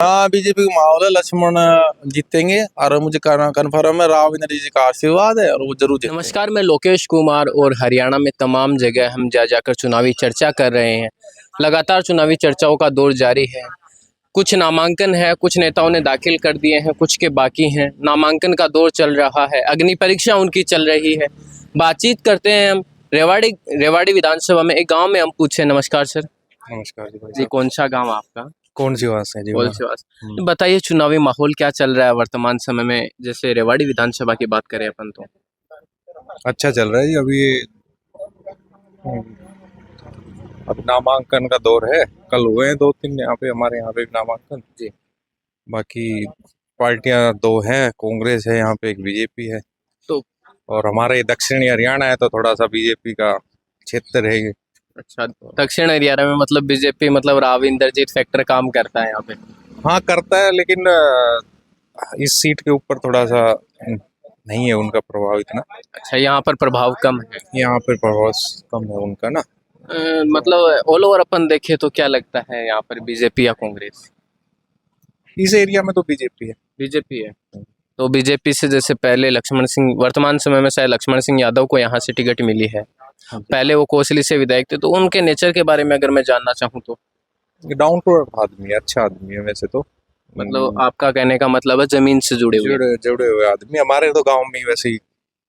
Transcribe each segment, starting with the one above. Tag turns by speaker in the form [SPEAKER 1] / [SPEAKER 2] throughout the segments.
[SPEAKER 1] हाँ, बीजेपी का माहौल है। लक्ष्मण जीतेंगे और मुझे कन्फर्म है, राव इंद्र जी का आशीर्वाद है और वो जरूर जीतेंगे।
[SPEAKER 2] नमस्कार, मैं लोकेश कुमार और हरियाणा में तमाम जगह हम जा जाकर चुनावी चर्चा कर रहे हैं। लगातार चुनावी चर्चाओं का दौर जारी है। कुछ नामांकन है, कुछ नेताओं ने दाखिल कर दिए हैं, कुछ के बाकी हैं। नामांकन का दौर चल रहा है, अग्नि परीक्षा उनकी चल रही है। बातचीत करते हैं हम रेवाड़ी विधानसभा में एक गांव में। हम पूछे, नमस्कार सर।
[SPEAKER 1] नमस्कार जी भाई
[SPEAKER 2] जी,
[SPEAKER 1] साहब।
[SPEAKER 2] कौन सा गांव आपका?
[SPEAKER 1] कौन सी वास है जी?
[SPEAKER 2] कोलसीवास। बताइए, चुनावी माहौल क्या चल रहा है वर्तमान समय में? जैसे रेवाड़ी विधानसभा की बात करें अपन तो
[SPEAKER 1] अच्छा चल रहा है जी अभी। अब नामांकन का दौर है। कल हुए हैं 2-3 यहाँ पे, हमारे यहाँ पे भी नामांकन जी। बाकी पार्टियां दो हैं, कांग्रेस है यहाँ पे, एक बीजेपी है।
[SPEAKER 2] तो
[SPEAKER 1] और हमारे दक्षिणी हरियाणा है तो थोड़ा सा बीजेपी का क्षेत्र है ये।
[SPEAKER 2] अच्छा, दक्षिण हरियाणा में मतलब बीजेपी, मतलब राव इंद्रजीत फैक्टर काम करता है यहाँ पे।
[SPEAKER 1] हाँ करता है, लेकिन इस सीट के ऊपर थोड़ा सा नहीं है उनका प्रभाव इतना।
[SPEAKER 2] अच्छा, यहाँ पर प्रभाव कम है।
[SPEAKER 1] यहाँ पे प्रभाव कम है उनका ना।
[SPEAKER 2] मतलब ऑल ओवर अपन देखें तो क्या लगता है यहाँ पर, बीजेपी या कांग्रेस?
[SPEAKER 1] इस एरिया में तो बीजेपी है।
[SPEAKER 2] बीजेपी है। तो बीजेपी से जैसे पहले लक्ष्मण सिंह, वर्तमान समय में शायद लक्ष्मण सिंह यादव को यहाँ से टिकट मिली है। पहले वो कोसली से विधायक थे, तो उनके नेचर के बारे में अगर मैं जानना चाहूँ तो
[SPEAKER 1] डाउन टू अर्थ आदमी है, अच्छा आदमी है वैसे तो।
[SPEAKER 2] मतलब आपका कहने का मतलब है जमीन से जुड़े हुए।
[SPEAKER 1] जुड़े हुए आदमी हमारे तो गांव में वैसे ही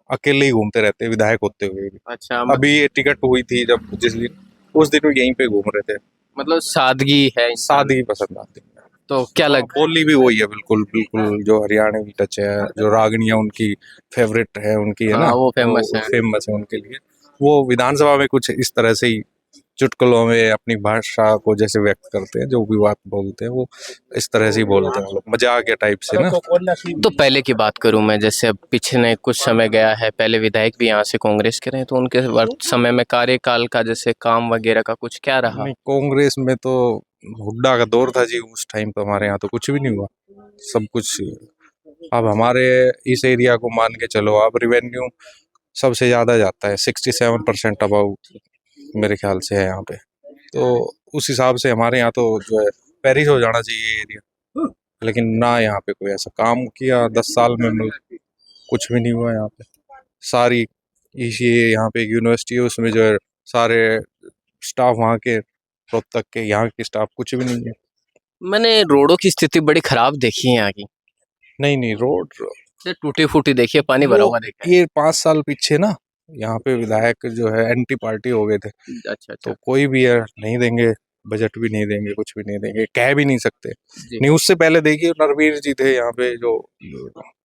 [SPEAKER 1] अकेले ही घूमते रहते हैं, विधायक होते हुए भी।
[SPEAKER 2] अच्छा,
[SPEAKER 1] अभी ये टिकट हुई थी जब, जिस दिन उस दिन वो यहीं पे घूम रहे थे।
[SPEAKER 2] मतलब सादगी है इंसान।
[SPEAKER 1] सादगी पसंद आती है।
[SPEAKER 2] तो क्या लग
[SPEAKER 1] बोली भी वही है, बिल्कुल बिल्कुल जो हरियाणवी टच है, जो रागनियां उनकी फेवरेट है उनकी है ना,
[SPEAKER 2] हाँ, वो फेमस है।
[SPEAKER 1] फेमस है उनके लिए। वो विधानसभा में कुछ इस तरह से ही चुटकुलों में अपनी भाषा को जैसे व्यक्त करते हैं, जो भी बात बोलते हैं वो इस तरह से ही बोलते हैं, मतलब मजाक के टाइप से ना।
[SPEAKER 2] तो पहले की बात करूं मैं, जैसे अब पिछले कुछ समय गया है, पहले विधायक भी यहाँ से कांग्रेस के रहे, तो उनके वर्त समय में कार्यकाल का जैसे काम वगैरह का कुछ क्या रहा?
[SPEAKER 1] नहीं, कांग्रेस में तो हुड्डा का दौर था जी, उस टाइम तो हमारे यहाँ तो कुछ भी नहीं हुआ, सब कुछ। अब हमारे इस एरिया को मान के चलो, अब रिवेन्यू सबसे ज्यादा जाता है, 67% अबाउ मेरे ख्याल से है यहाँ पे। तो उस हिसाब से हमारे यहाँ तो जो है पेरिस हो जाना चाहिए एरिया, लेकिन ना यहाँ पे कोई ऐसा काम किया 10 साल में, कुछ भी नहीं हुआ यहाँ पे। सारी ये यहाँ पे एक यूनिवर्सिटी है, उसमें जो है सारे स्टाफ वहाँ के, रोहतक के, यहाँ के स्टाफ कुछ भी नहीं है।
[SPEAKER 2] मैंने रोडों की स्थिति बड़ी खराब देखी है यहाँ की।
[SPEAKER 1] नहीं नहीं, रोड
[SPEAKER 2] टूटी फूटी देखी है, पानी भरा हुआ देखा है।
[SPEAKER 1] ये 5 साल पीछे ना यहाँ पे विधायक जो है एंटी पार्टी हो गए थे।
[SPEAKER 2] अच्छा
[SPEAKER 1] तो
[SPEAKER 2] अच्छा
[SPEAKER 1] कोई भी है नहीं देंगे, बजट भी नहीं देंगे, कुछ भी नहीं देंगे, कह भी नहीं सकते।
[SPEAKER 2] जी।
[SPEAKER 1] नहीं, उससे पहले देखिए नरवीर जी थे यहाँ पे, जो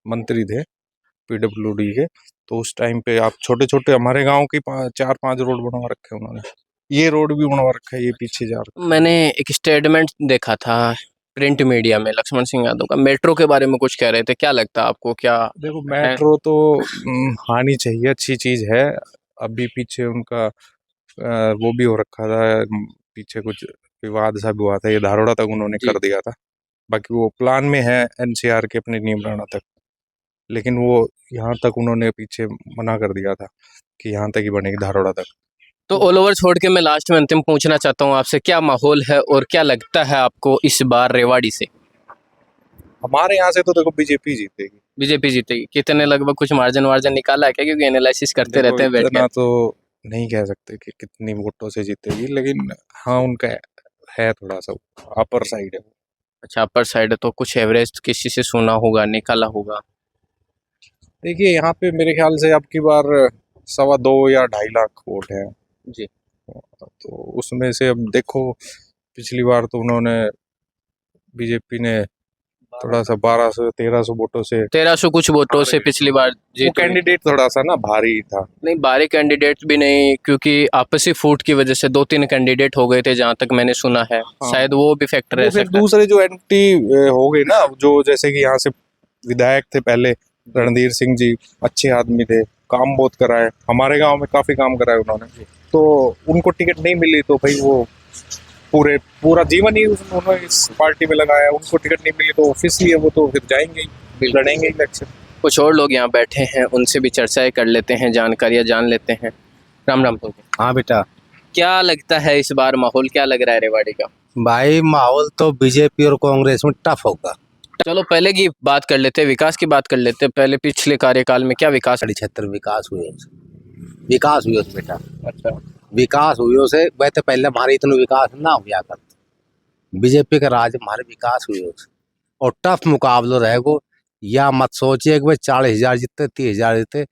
[SPEAKER 1] मंत्री थे पीडब्ल्यूडी के। तो उस टाइम पे आप छोटे छोटे हमारे गांव की 4-5 रोड बनवा रखे हैं उन्होंने। ये रोड भी बनवा रखा है, ये पीछे जा रहा
[SPEAKER 2] मैंने एक स्टेटमेंट देखा था प्रिंट मीडिया में, लक्ष्मण सिंह यादव का, मेट्रो के बारे में कुछ कह रहे थे। क्या लगता है आपको, क्या
[SPEAKER 1] है। देखो
[SPEAKER 2] है?
[SPEAKER 1] मेट्रो तो आनी चाहिए, अच्छी चीज है। अभी पीछे उनका वो भी हो रखा था, पीछे कुछ विवाद सा भी हुआ था, ये धारोड़ा तक उन्होंने
[SPEAKER 2] जी।
[SPEAKER 1] कर दिया था। बाकी वो प्लान में है एनसीआर के अपने नीमराना तक, लेकिन वो यहाँ तक उन्होंने पीछे मना कर दिया था कि यहाँ तक ही बनेगी, धारोड़ा तक।
[SPEAKER 2] तो ऑल ओवर छोड़ के मैं लास्ट में अंतिम पूछना चाहता हूँ आपसे, क्या माहौल है और क्या लगता है आपको इस बार रेवाड़ी से?
[SPEAKER 1] हमारे यहाँ से तो देखो बीजेपी जीतेगी।
[SPEAKER 2] बीजेपी जीतेगी? कितने लगभग कुछ मार्जिन वार्जिन निकाला है क्या? क्योंकि एनालिसिस करते
[SPEAKER 1] देखो
[SPEAKER 2] रहते हैं बैठ
[SPEAKER 1] इतना
[SPEAKER 2] के।
[SPEAKER 1] तो नहीं कह सकते कि कितनी वोटों से जीतेगी, लेकिन हाँ उनका है थोड़ा सा अपर साइड है।
[SPEAKER 2] अच्छा, अपर साइड है, तो कुछ एवरेज किसी से सुना होगा, निकाला होगा?
[SPEAKER 1] देखिए यहाँ पे मेरे ख्याल से अब की बार 2.25 या 2.5 लाख वोट है।
[SPEAKER 2] जी।
[SPEAKER 1] तो उसमें से अब देखो, पिछली बार तो उन्होंने, बीजेपी ने थोड़ा सा 1200-1300 वोटों से,
[SPEAKER 2] 1300 कुछ वोटों से पिछली बार
[SPEAKER 1] वो
[SPEAKER 2] जीत हुई।
[SPEAKER 1] कैंडिडेट थोड़ा सा ना भारी था।
[SPEAKER 2] नहीं, बारी कैंडिडेट भी नहीं, क्योंकि आपसी फूट की वजह से 2-3 कैंडिडेट हो गए थे जहां तक मैंने सुना है।
[SPEAKER 1] हाँ।
[SPEAKER 2] शायद वो भी फैक्टर है
[SPEAKER 1] वो फिर
[SPEAKER 2] सकता है।
[SPEAKER 1] दूसरे जो एंटी हो गए ना, जो जैसे कि यहाँ से विधायक थे पहले, रणधीर सिंह जी अच्छे आदमी थे, काम बहुत कराए, हमारे गांव में काफी काम कराए उन्होंने। तो उनको टिकट नहीं मिली, तो भाई वो पूरा जीवन ही उन्होंने इस पार्टी में लगाया, उनको टिकट नहीं मिली तो ऑफिशियली वो तो फिर जाएंगे ही, लड़ेंगे इलेक्शन।
[SPEAKER 2] कुछ और लोग यहाँ बैठे हैं, उनसे भी चर्चाएं कर लेते हैं, जानकारियां जान लेते हैं। राम राम। तो
[SPEAKER 3] हाँ बेटा,
[SPEAKER 2] क्या लगता है इस बार माहौल क्या लग रहा है रेवाड़ी का?
[SPEAKER 3] भाई माहौल तो बीजेपी और कांग्रेस में टफ होगा।
[SPEAKER 2] चलो पहले की बात कर लेते हैं, विकास की बात कर लेते हैं। पहले पिछले कार्यकाल में क्या विकास?
[SPEAKER 3] 76 विकास हुए विकास हुए बेटा,
[SPEAKER 2] अच्छा,
[SPEAKER 3] विकास हुए से वह तो पहले हमारे इतना विकास ना हुआ करता। बीजेपी का राज हमारे विकास हुए और टफ मुकाबला रहेगो। या मत सोचिए कि भाई 40,000 जीतते 30,000 जीतते,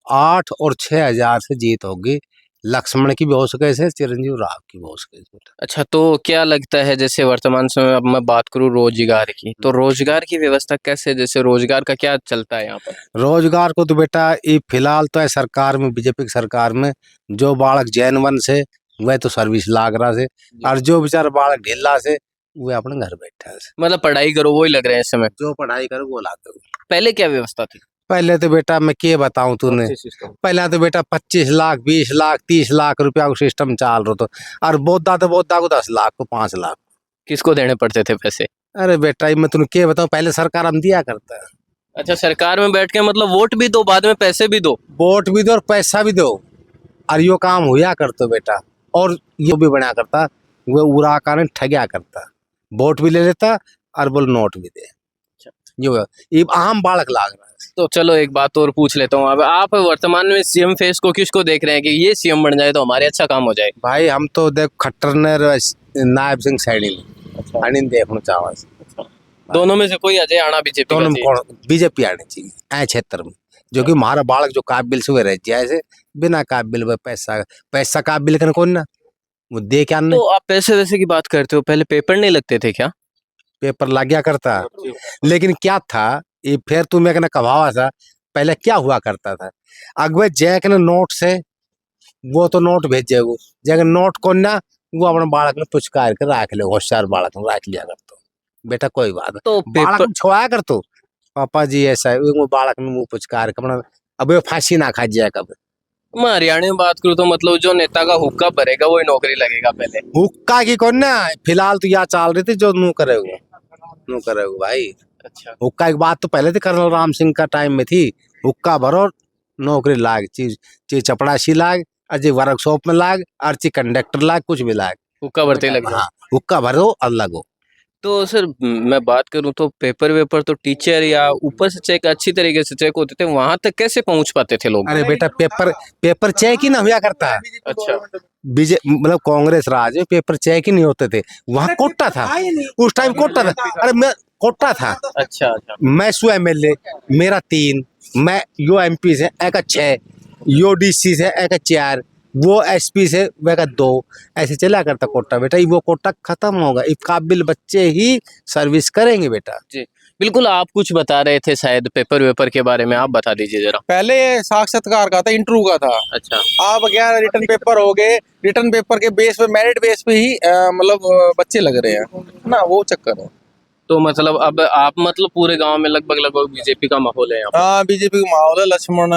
[SPEAKER 3] 8 और 6,000 से जीत होगी। लक्ष्मण की भी हो सके से, चिरंजीव राव की भी हो सके बेटा।
[SPEAKER 2] अच्छा, तो क्या लगता है जैसे वर्तमान समय में अब मैं बात करूं रोजगार की, तो रोजगार की व्यवस्था कैसे, जैसे रोजगार का क्या चलता है यहाँ पर?
[SPEAKER 3] रोजगार को तो बेटा ये फिलहाल तो है सरकार में, बीजेपी की सरकार में जो बालक जैन वन से वह तो सर्विस लाग रहा से, और जो बेचारा बालक ढीला से वह अपने घर बैठा है।
[SPEAKER 2] मतलब पढ़ाई करो वही लग रहे हैं इस समय।
[SPEAKER 3] जो पढ़ाई करो वो लाते हो।
[SPEAKER 2] पहले क्या व्यवस्था थी?
[SPEAKER 3] पहले तो बेटा मैं क्या बताऊं तूने, पहले तो बेटा 25 लाख 20 लाख 30 लाख रुपया को सिस्टम चाल रहा था, और बोधा को 10 लाख को 5 लाख।
[SPEAKER 2] किसको देने पड़ते थे पैसे?
[SPEAKER 3] अरे बेटा मैं तुमने क्या बताऊं, पहले सरकार हम दिया करता है।
[SPEAKER 2] अच्छा, सरकार में बैठ के मतलब वोट भी दो, बाद में पैसे भी दो।
[SPEAKER 3] वोट भी दो और पैसा भी दो, और यो काम हुआ करते बेटा। और ये भी बना करता, वो उड़ा कारण ठगया करता, वोट भी ले लेता और बोल नोट भी दे। ये आम बालक लाग रहा है।
[SPEAKER 2] तो चलो एक बात और पूछ लेता हूँ, अब आप वर्तमान में सीएम फेस को किसको देख रहे हैं कि ये सीएम बन जाए तो हमारे अच्छा काम हो जाए?
[SPEAKER 3] भाई हम तो देख खट्टर ने नायब सिंह सैनी देखना चाहवा।
[SPEAKER 2] दोनों में से कोई अजय आना बीजेपी
[SPEAKER 3] दोनों
[SPEAKER 2] का
[SPEAKER 3] में
[SPEAKER 2] चाहिए?
[SPEAKER 3] कौन बीजेपी आनी चाहिए ऐ क्षेत्र में, जो कि हमारा बालक जो काबिल से रह जाए से, बिना काबिल व पैसा काबिल कर कौन ना वो दे क्या
[SPEAKER 2] तो आप पैसे वैसे की बात करते हो, पहले पेपर नहीं लगते थे क्या?
[SPEAKER 3] पेपर लग गया करता। लेकिन क्या था ये, फिर तुम्हें कहना कभावा था, पहले क्या हुआ करता था, अगवे जैक ने नोट से वो तो नोट भेजे वो जगह नोट को ना वो अपने बालक ने पुचकार के रख ले, होशियार बालक ने रख लिया कर तो बेटा कोई बात नहीं।
[SPEAKER 2] तो
[SPEAKER 3] बालक
[SPEAKER 2] पेपर
[SPEAKER 3] ने छोड़ाया कर तो पापा जी ऐसा है, वो बालक ने मुंह पुचकार के अपना अब वो फांसी ना खा जाए कब।
[SPEAKER 2] मैं हरियाणा में बात करूँ तो मतलब जो नेता का हुक्का भरेगा वही नौकरी लगेगा पहले।
[SPEAKER 3] हुक्का की कौन ना फिलहाल तो यह चाल रही थी जो नू करेगा भाई।
[SPEAKER 2] अच्छा,
[SPEAKER 3] हुक्का की बात तो पहले थी, कर्नल राम सिंह का टाइम में थी, हुक्का भरो नौकरी लाग, चीज चपड़ासी लाग, अजी वर्कशॉप में लाग, अर्ची कंडक्टर लाग, कुछ भी लाग,
[SPEAKER 2] हुक्का भरते लग जाओ।
[SPEAKER 3] हाँ हुक्का भरो और लगो।
[SPEAKER 2] तो सर मैं बात करूं तो पेपर वेपर तो टीचर या ऊपर से चेक अच्छी तरीके से चेक होते थे, वहां तक कैसे पहुंच पाते थे लोग?
[SPEAKER 3] अरे बेटा पेपर चेक ही ना हुआ करता है।
[SPEAKER 2] अच्छा,
[SPEAKER 3] बीजे मतलब कांग्रेस राज में पेपर चेक ही नहीं होते थे, वहाँ कोटा था उस टाइम, कोटा था। अरे मैं कोटा था,
[SPEAKER 2] अच्छा, अच्छा।
[SPEAKER 3] मैं सु MLA मेरा 3, मैं यो MP से एक 6, यो DC से एक 4, वो SP से वह 2, ऐसे चला करता कोटा बेटा। वो कोटा खत्म होगा, इस काबिल बच्चे ही सर्विस करेंगे बेटा।
[SPEAKER 2] जी बिल्कुल, आप कुछ बता रहे थे शायद पेपर वेपर के बारे में, आप बता दीजिए जरा।
[SPEAKER 1] पहले साक्षात्कार का था, इंटरव्यू का था।
[SPEAKER 2] अच्छा,
[SPEAKER 1] अब क्या रिटर्न पेपर हो गए, रिटर्न पेपर के बेस पे मेरिट बेस पे ही मतलब बच्चे लग रहे हैं ना, वो चक्कर है।
[SPEAKER 2] तो मतलब अब आप मतलब पूरे गांव में लगभग बीजेपी का माहौल है यहाँ पे?
[SPEAKER 1] हाँ बीजेपी का माहौल है, लक्ष्मण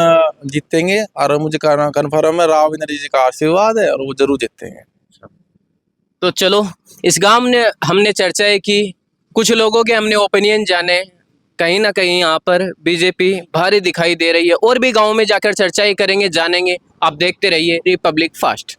[SPEAKER 1] जीतेंगे और मुझे कन्फर्म है, राव इंद्र जी का आशीर्वाद है और वो जरूर जीतेंगे।
[SPEAKER 2] तो चलो इस गांव ने हमने चर्चाएं की, कुछ लोगों के हमने ओपिनियन जाने, कहीं ना कहीं यहाँ पर बीजेपी भारी दिखाई दे रही है, और भी गांव में जाकर चर्चाएं करेंगे, जानेंगे। आप देखते रहिए रिपब्लिक फास्ट।